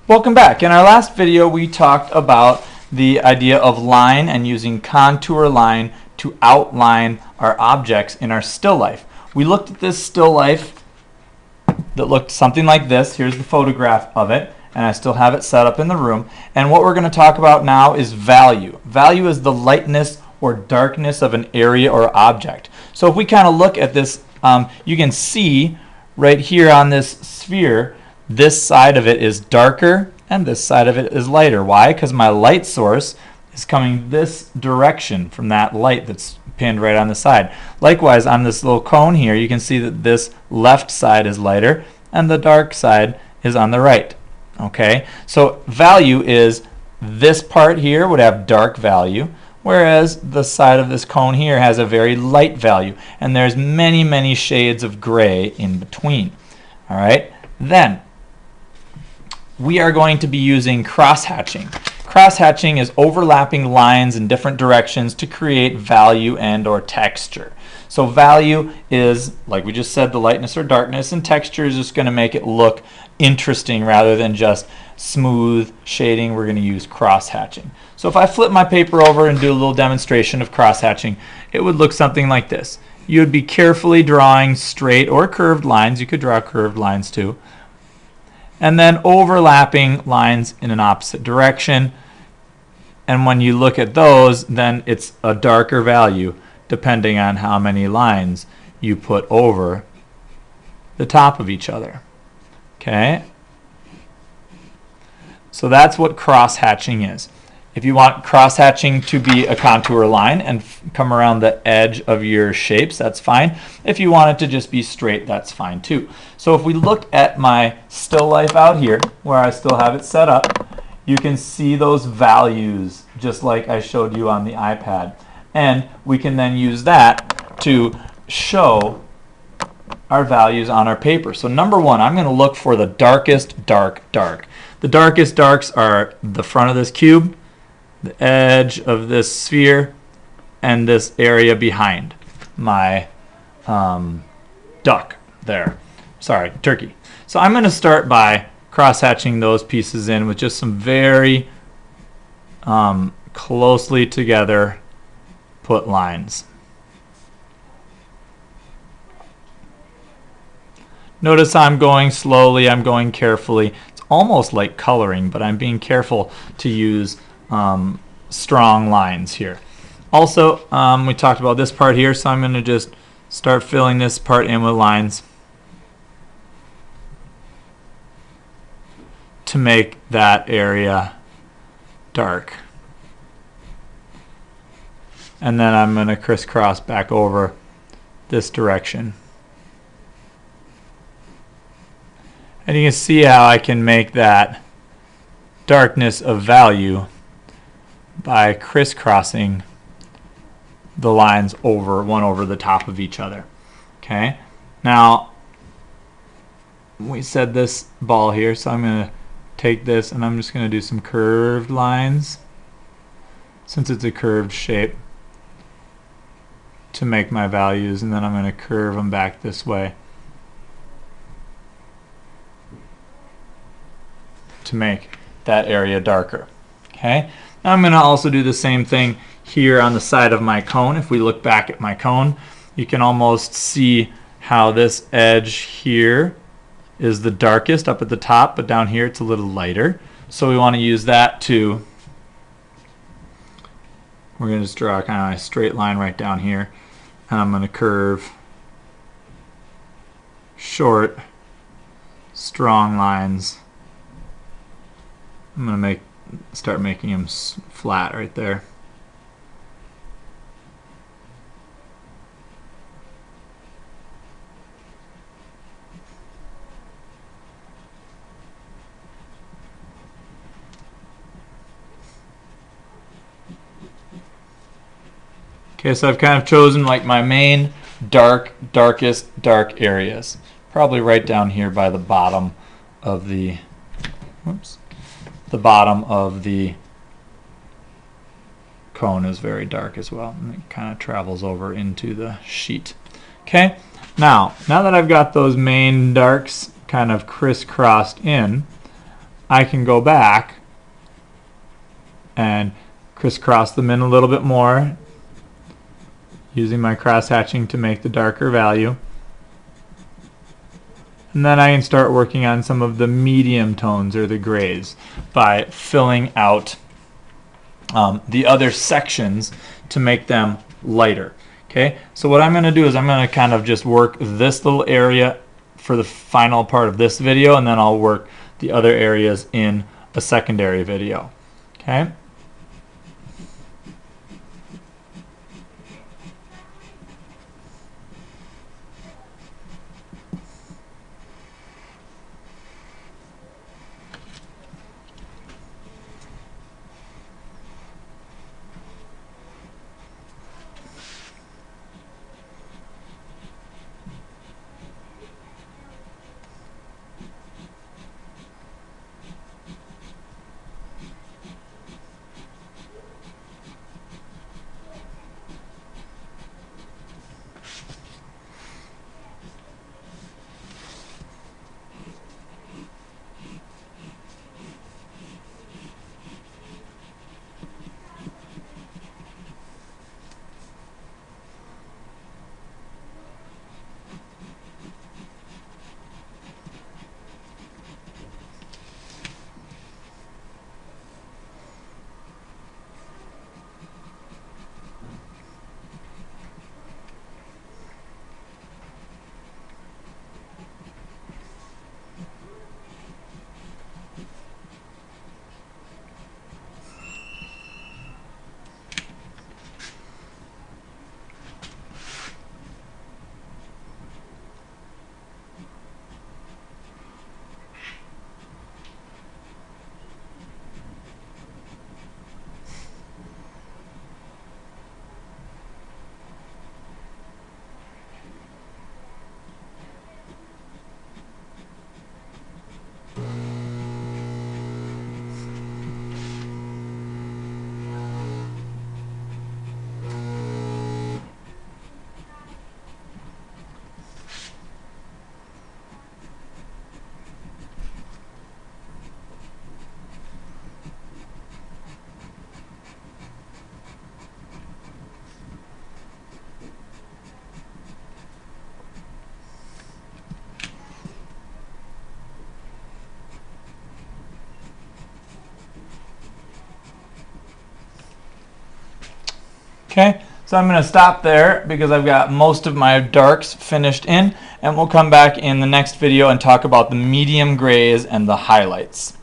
Welcome back. In our last video we talked about the idea of line and using contour line to outline our objects in our still life. We looked at this still life that looked something like this. Here's the photograph of it, and I still have it set up in the room. And what we're going to talk about now is value. Value is the lightness or darkness of an area or object. So if we kind of look at this, you can see right here on this sphere, this side of it is darker and this side of it is lighter. Why? Because my light source is coming this direction from that light that's pinned right on the side. Likewise, on this little cone here, you can see that this left side is lighter and the dark side is on the right. Okay, so value is this part here would have dark value, whereas the side of this cone here has a very light value, and there's many shades of gray in between. All right, then we are going to be using crosshatching. Crosshatching is overlapping lines in different directions to create value and or texture. So value is, like we just said, the lightness or darkness, and texture is just going to make it look interesting rather than just smooth shading. We're going to use crosshatching. So if I flip my paper over and do a little demonstration of crosshatching, it would look something like this. You would be carefully drawing straight or curved lines. You could draw curved lines too. And then overlapping lines in an opposite direction. And when you look at those, then it's a darker value depending on how many lines you put over the top of each other. Okay? So that's what crosshatching is. If you want crosshatching to be a contour line and come around the edge of your shapes, that's fine. If you want it to just be straight, that's fine too. So if we look at my still life out here, where I still have it set up, you can see those values just like I showed you on the iPad. And we can then use that to show our values on our paper. So number one, I'm going to look for the darkest dark. The darkest darks are the front of this cube, the edge of this sphere, and this area behind my duck there. Sorry, turkey. So I'm going to start by crosshatching those pieces in with just some very closely together put lines. Notice I'm going slowly, I'm going carefully. It's almost like coloring, but I'm being careful to use strong lines here. Also, we talked about this part here, so I'm going to just start filling this part in with lines to make that area dark. And then I'm going to crisscross back over this direction. And you can see how I can make that darkness of value by crisscrossing the lines over one over the top of each other. Okay, now we said this ball here, so I'm going to take this and I'm just going to do some curved lines since it's a curved shape to make my values, and then I'm going to curve them back this way to make that area darker. Okay, now I'm going to also do the same thing here on the side of my cone. If we look back at my cone, you can almost see how this edge here is the darkest up at the top, but down here it's a little lighter. So we want to use that to, we're going to just draw kind of a straight line right down here, and I'm going to curve short, strong lines. I'm going to start making them flat right there. Okay, so I've kind of chosen like my main darkest dark areas. Probably right down here by the bottom of the, the bottom of the cone is very dark as well, and it kind of travels over into the sheet. Okay, now that I've got those main darks kind of crisscrossed in, I can go back and crisscross them in a little bit more using my cross-hatching to make the darker value. And then I can start working on some of the medium tones or the grays by filling out the other sections to make them lighter. Okay, so what I'm going to do is I'm going to kind of just work this little area for the final part of this video, and then I'll work the other areas in a secondary video. Okay. Okay, so I'm going to stop there because I've got most of my darks finished in, and we'll come back in the next video and talk about the medium grays and the highlights.